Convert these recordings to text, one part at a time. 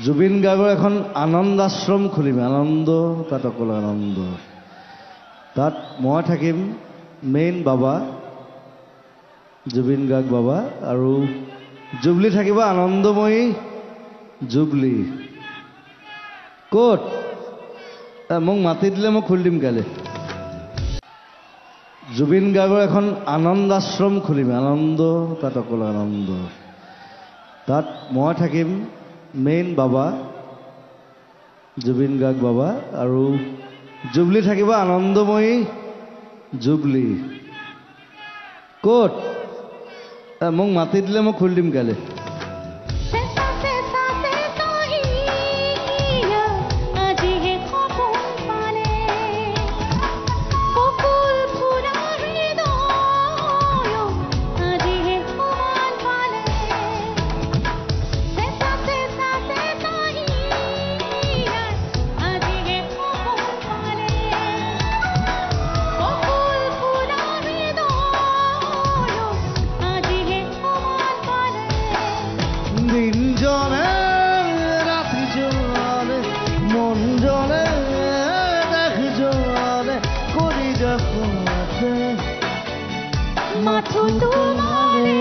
জুবিন গাৰ্গৰ এখন আনন্দ আশ্ৰম খুলিম, আনন্দ তাত অকল আনন্দ। তাত মই থাকিম মেইন বাবা, জুবিন গাৰ্গ বাবা, আৰু জুবলি থাকিব আনন্দময়ী জুবলি। ক'ত? মোক মাতি দিলে মই খুলি দিম কাইলৈ। জুবিন গাৰ্গৰ এখন আনন্দ আশ্ৰম খুলিম, আনন্দ তাত অকল আনন্দ। তাত মই থাকিম মেইন বাবা, জুবিন গাৰ্গ বাবা, আৰু জুবলি থাকিব আনন্দময়ী জুবলি। ক'ত? মোক মাতি দিলে মই খুলি দিম কাইলৈ। দিন জনে রাতি জলে মন জলে দেখ জলে করি যখন মাথো তোমারে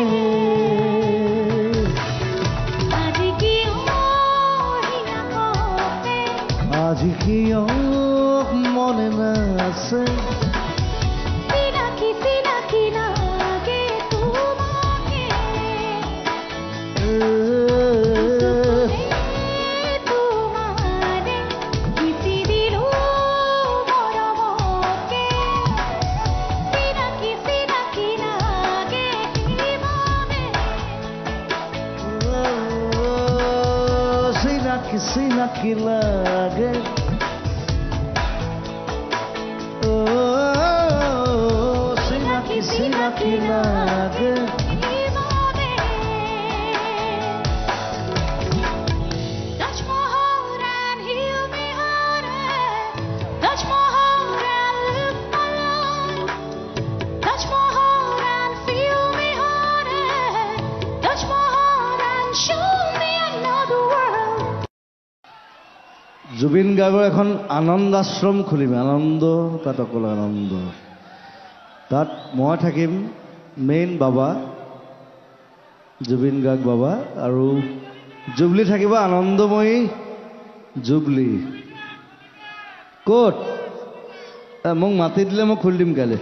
আজ কি মনে না আছে Sinaki lage, oh, sinaki lage. Touch my heart and heal me hearted. Touch my heart and lift my love. Touch my heart and feel me hearted. Touch my heart and show me another world. Zubeen গাৰ্গৰ এখন আনন্দ আশ্ৰম খুলিম, আনন্দ তাত অকল আনন্দ। তাত মই থাকিম main বাবা, জুবিন গাৰ্গ বাবা, আৰু জুবলি থাকিব আনন্দময়ী জুবলি। ক'ত? মোক মাতি দিলে মই খুলি দিম কাইলৈ।